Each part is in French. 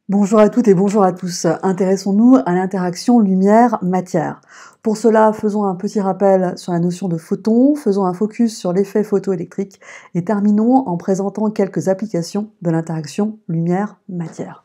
Bonjour à toutes et bonjour à tous. Intéressons-nous à l'interaction lumière-matière. Pour cela, faisons un petit rappel sur la notion de photon, faisons un focus sur l'effet photoélectrique et terminons en présentant quelques applications de l'interaction lumière-matière.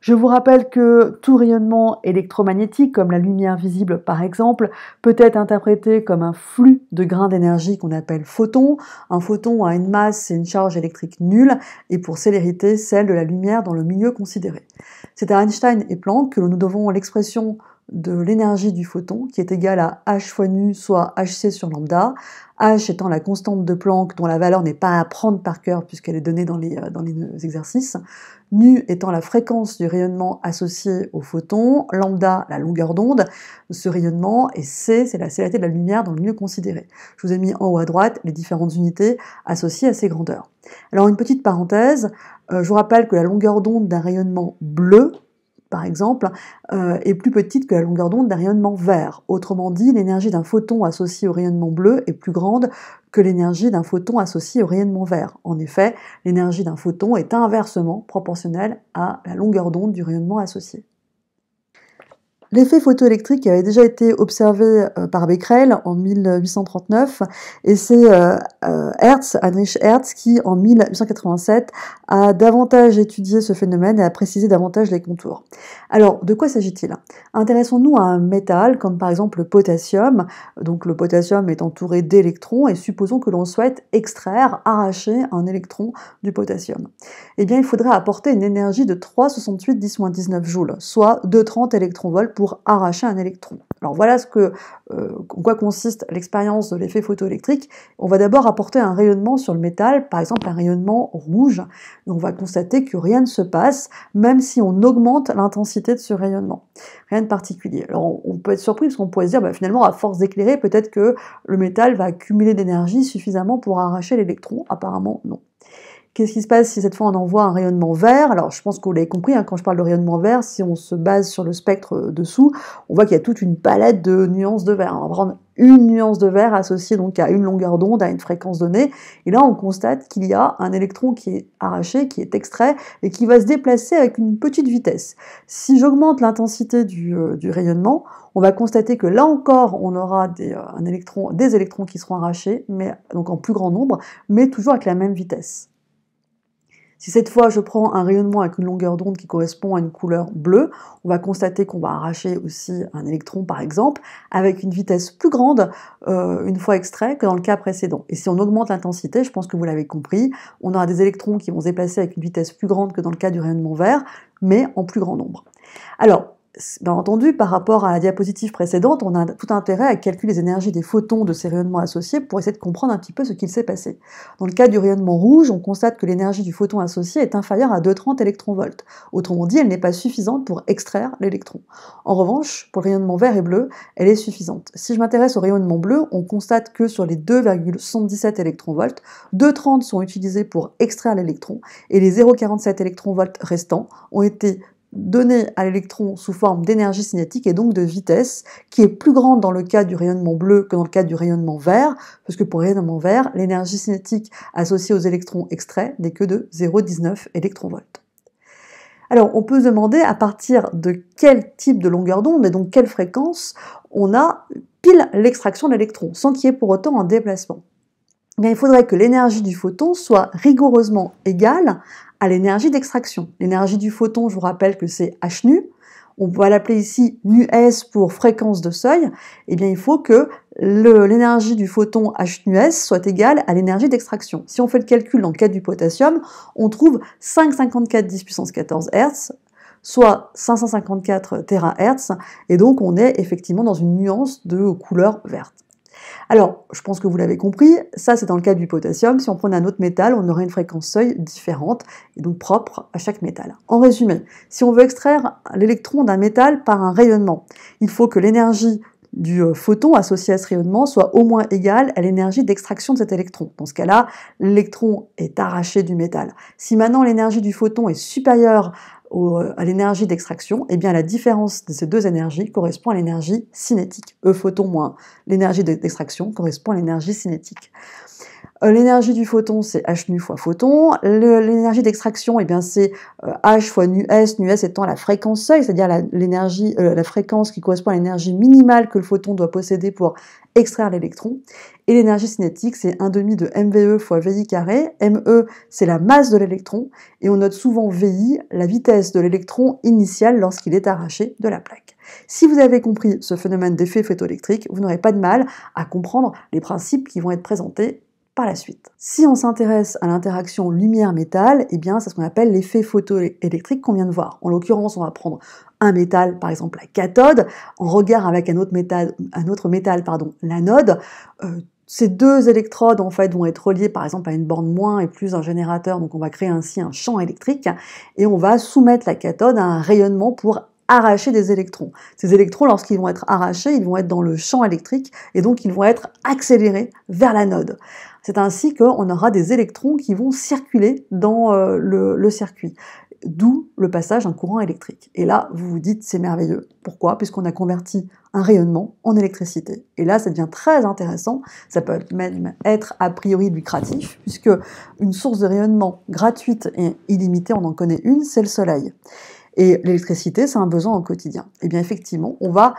Je vous rappelle que tout rayonnement électromagnétique, comme la lumière visible par exemple, peut être interprété comme un flux de grains d'énergie qu'on appelle photon. Un photon a une masse et une charge électrique nulle, et pour célérité, celle de la lumière dans le milieu considéré. C'est à Einstein et Planck que nous devons l'expression de l'énergie du photon, qui est égale à h fois nu, soit hc sur lambda, h étant la constante de Planck dont la valeur n'est pas à prendre par cœur puisqu'elle est donnée dans les exercices, nu étant la fréquence du rayonnement associé au photon, lambda la longueur d'onde de ce rayonnement, et c c'est la célérité de la lumière dans le milieu considéré. Je vous ai mis en haut à droite les différentes unités associées à ces grandeurs. Alors une petite parenthèse, je vous rappelle que la longueur d'onde d'un rayonnement bleu, par exemple, est plus petite que la longueur d'onde d'un rayonnement vert. Autrement dit, l'énergie d'un photon associé au rayonnement bleu est plus grande que l'énergie d'un photon associé au rayonnement vert. En effet, l'énergie d'un photon est inversement proportionnelle à la longueur d'onde du rayonnement associé. L'effet photoélectrique avait déjà été observé par Becquerel en 1839 et c'est Heinrich Hertz qui, en 1887, a davantage étudié ce phénomène et a précisé davantage les contours. Alors, de quoi s'agit-il? Intéressons-nous à un métal, comme par exemple le potassium. Donc le potassium est entouré d'électrons et supposons que l'on souhaite extraire, arracher un électron du potassium. Eh bien, il faudrait apporter une énergie de 3,68 10-19 joules, soit 2,30 électronvolts pour arracher un électron. Alors voilà en quoi consiste l'expérience de l'effet photoélectrique. On va d'abord apporter un rayonnement sur le métal, par exemple un rayonnement rouge, et on va constater que rien ne se passe, même si on augmente l'intensité de ce rayonnement. Rien de particulier. Alors on peut être surpris parce qu'on pourrait se dire, finalement, à force d'éclairer, peut-être que le métal va accumuler d'énergie suffisamment pour arracher l'électron. Apparemment, non. Qu'est-ce qui se passe si cette fois on envoie un rayonnement vert? Alors je pense que vous l'avez compris, quand je parle de rayonnement vert, si on se base sur le spectre dessous, on voit qu'il y a toute une palette de nuances de vert. On va prendre une nuance de vert associée donc à une longueur d'onde, à une fréquence donnée, et là on constate qu'il y a un électron qui est arraché, qui est extrait, et qui va se déplacer avec une petite vitesse. Si j'augmente l'intensité du rayonnement, on va constater que là encore on aura des électrons qui seront arrachés, mais donc en plus grand nombre, mais toujours avec la même vitesse. Si cette fois je prends un rayonnement avec une longueur d'onde qui correspond à une couleur bleue, on va constater qu'on va arracher aussi un électron par exemple, avec une vitesse plus grande une fois extrait que dans le cas précédent. Et si on augmente l'intensité, je pense que vous l'avez compris, on aura des électrons qui vont se déplacer avec une vitesse plus grande que dans le cas du rayonnement vert, mais en plus grand nombre. Alors, bien entendu, par rapport à la diapositive précédente, on a tout intérêt à calculer les énergies des photons de ces rayonnements associés pour essayer de comprendre un petit peu ce qu'il s'est passé. Dans le cas du rayonnement rouge, on constate que l'énergie du photon associé est inférieure à 2,30 électronvolts. Autrement dit, elle n'est pas suffisante pour extraire l'électron. En revanche, pour le rayonnement vert et bleu, elle est suffisante. Si je m'intéresse au rayonnement bleu, on constate que sur les 2,77 électronvolts, 2,30 sont utilisés pour extraire l'électron et les 0,47 électronvolts restants ont été donnée à l'électron sous forme d'énergie cinétique et donc de vitesse, qui est plus grande dans le cas du rayonnement bleu que dans le cas du rayonnement vert, parce que pour le rayonnement vert, l'énergie cinétique associée aux électrons extraits n'est que de 0,19 électronvolts. Alors, on peut se demander à partir de quel type de longueur d'onde, et donc quelle fréquence, on a pile l'extraction de l'électron, sans qu'il y ait pour autant un déplacement. Bien, il faudrait que l'énergie du photon soit rigoureusement égale à l'énergie d'extraction. L'énergie du photon, je vous rappelle que c'est h nu, on va l'appeler ici nu-s pour fréquence de seuil, et bien il faut que l'énergie du photon h nu-s soit égale à l'énergie d'extraction. Si on fait le calcul dans le cas du potassium, on trouve 5,54 10 puissance 14 Hz, soit 554 THz, et donc on est effectivement dans une nuance de couleur verte. Alors, je pense que vous l'avez compris, ça c'est dans le cas du potassium. Si on prenait un autre métal, on aurait une fréquence seuil différente, et donc propre à chaque métal. En résumé, si on veut extraire l'électron d'un métal par un rayonnement, il faut que l'énergie du photon associé à ce rayonnement soit au moins égale à l'énergie d'extraction de cet électron. Dans ce cas-là, l'électron est arraché du métal. Si maintenant l'énergie du photon est supérieure à l'énergie d'extraction, eh bien la différence de ces deux énergies correspond à l'énergie cinétique. E photon moins l'énergie d'extraction correspond à l'énergie cinétique. L'énergie du photon, c'est h nu fois photon. L'énergie d'extraction, eh bien, c'est h fois nu s étant la fréquence seuil, c'est-à-dire la fréquence qui correspond à l'énergie minimale que le photon doit posséder pour extraire l'électron. Et l'énergie cinétique, c'est 1/2 de MVE fois VI carré. ME, c'est la masse de l'électron. Et on note souvent VI, la vitesse de l'électron initiale lorsqu'il est arraché de la plaque. Si vous avez compris ce phénomène d'effet photoélectrique, vous n'aurez pas de mal à comprendre les principes qui vont être présentés par la suite. Si on s'intéresse à l'interaction lumière-métal, eh bien, c'est ce qu'on appelle l'effet photoélectrique qu'on vient de voir. En l'occurrence, on va prendre un métal, par exemple la cathode, en regard avec un autre métal, l'anode. Ces deux électrodes, en fait, vont être reliées, par exemple, à une borne moins et plus un générateur, donc on va créer ainsi un champ électrique, et on va soumettre la cathode à un rayonnement pour arracher des électrons. Ces électrons, lorsqu'ils vont être arrachés, ils vont être dans le champ électrique, et donc ils vont être accélérés vers l'anode. C'est ainsi qu'on aura des électrons qui vont circuler dans le circuit, d'où le passage d'un courant électrique. Et là, vous vous dites, c'est merveilleux. Pourquoi? Puisqu'on a converti un rayonnement en électricité. Et là, ça devient très intéressant. Ça peut même être a priori lucratif, puisque une source de rayonnement gratuite et illimitée, on en connaît une, c'est le soleil. Et l'électricité, c'est un besoin au quotidien. Et bien effectivement, on va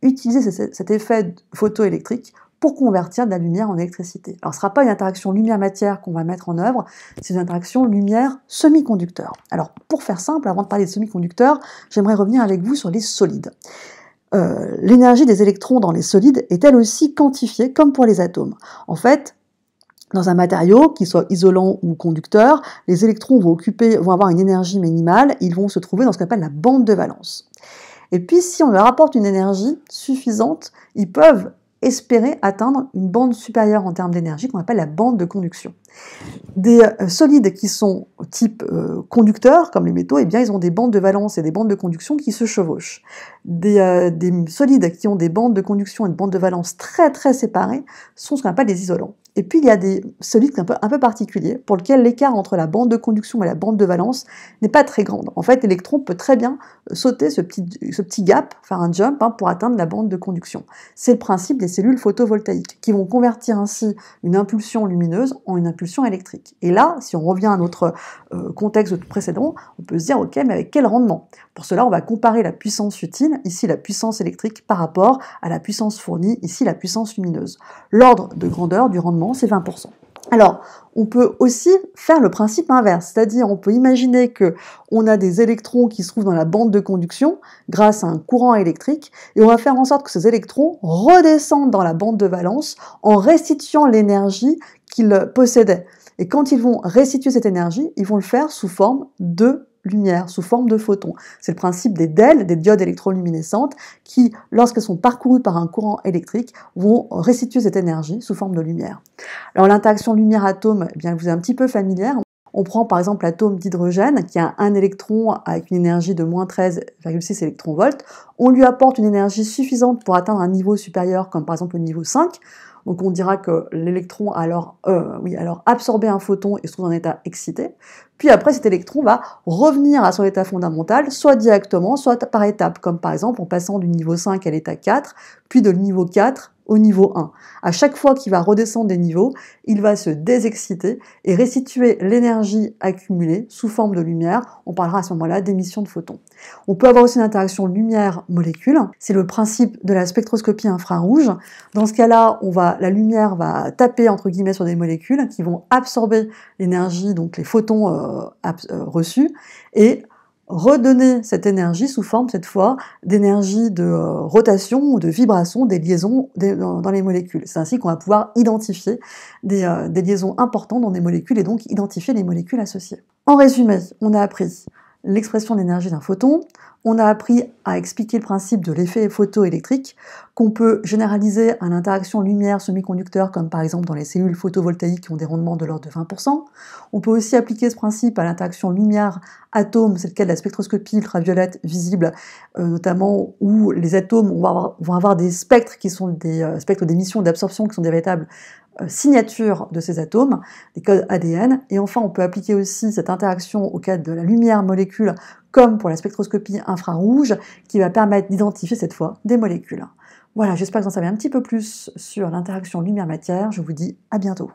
utiliser cet effet photoélectrique pour convertir de la lumière en électricité. Alors ce ne sera pas une interaction lumière-matière qu'on va mettre en œuvre, c'est une interaction lumière-semi-conducteur. Alors pour faire simple, avant de parler de semi-conducteurs, j'aimerais revenir avec vous sur les solides. L'énergie des électrons dans les solides est elle aussi quantifiée comme pour les atomes. En fait, dans un matériau, qu'il soit isolant ou conducteur, les électrons vont avoir une énergie minimale, ils vont se trouver dans ce qu'on appelle la bande de valence. Et puis si on leur apporte une énergie suffisante, ils peuvent espérer atteindre une bande supérieure en termes d'énergie qu'on appelle la bande de conduction. Des solides qui sont type conducteurs, comme les métaux, eh bien, ils ont des bandes de valence et des bandes de conduction qui se chevauchent. Des solides qui ont des bandes de conduction et des bandes de valence très très séparées sont ce qu'on appelle des isolants. Et puis, il y a des solides un peu particuliers, pour lesquels l'écart entre la bande de conduction et la bande de valence n'est pas très grande. En fait, l'électron peut très bien sauter ce petit gap, faire un jump, pour atteindre la bande de conduction. C'est le principe des cellules photovoltaïques, qui vont convertir ainsi une impulsion lumineuse en une impulsion électrique. Et là, si on revient à notre contexte précédent, on peut se dire, ok, mais avec quel rendement? Pour cela, on va comparer la puissance utile, ici la puissance électrique, par rapport à la puissance fournie, ici la puissance lumineuse. L'ordre de grandeur du rendement, c'est 20%. Alors, on peut aussi faire le principe inverse, c'est-à-dire on peut imaginer qu'on a des électrons qui se trouvent dans la bande de conduction grâce à un courant électrique, et on va faire en sorte que ces électrons redescendent dans la bande de valence en restituant l'énergie qu'ils possédaient. Et quand ils vont restituer cette énergie, ils vont le faire sous forme de lumière, sous forme de photons. C'est le principe des DEL, des diodes électroluminescentes, qui, lorsqu'elles sont parcourues par un courant électrique, vont restituer cette énergie sous forme de lumière. Alors l'interaction lumière-atome, eh bien, elle vous est un petit peu familière. On prend par exemple l'atome d'hydrogène, qui a un électron avec une énergie de moins 13,6 électronvolts. On lui apporte une énergie suffisante pour atteindre un niveau supérieur, comme par exemple le niveau 5. Donc on dira que l'électron a alors absorbé un photon et se trouve dans un état excité. Puis après, cet électron va revenir à son état fondamental, soit directement, soit par étapes, comme par exemple en passant du niveau 5 à l'état 4, puis de niveau 4 au niveau 1. À chaque fois qu'il va redescendre des niveaux, il va se désexciter et restituer l'énergie accumulée sous forme de lumière. On parlera à ce moment-là d'émission de photons. On peut avoir aussi une interaction lumière-molécule. C'est le principe de la spectroscopie infrarouge. Dans ce cas-là, la lumière va taper entre guillemets sur des molécules qui vont absorber l'énergie, donc les photons reçus, et redonner cette énergie sous forme, cette fois, d'énergie de rotation ou de vibration des liaisons dans les molécules. C'est ainsi qu'on va pouvoir identifier des liaisons importantes dans des molécules et donc identifier les molécules associées. En résumé, on a appris l'expression de l'énergie d'un photon, on a appris à expliquer le principe de l'effet photoélectrique qu'on peut généraliser à l'interaction lumière-semi-conducteur, comme par exemple dans les cellules photovoltaïques qui ont des rendements de l'ordre de 20%. On peut aussi appliquer ce principe à l'interaction lumière-atome, c'est le cas de la spectroscopie ultraviolette visible, notamment où les atomes vont avoir des spectres qui sont des spectres d'émission et d'absorption qui sont des véritables signature de ces atomes, des codes ADN, et enfin on peut appliquer aussi cette interaction au cas de la lumière-molécule comme pour la spectroscopie infrarouge qui va permettre d'identifier cette fois des molécules. Voilà, j'espère que vous en savez un petit peu plus sur l'interaction lumière-matière, je vous dis à bientôt.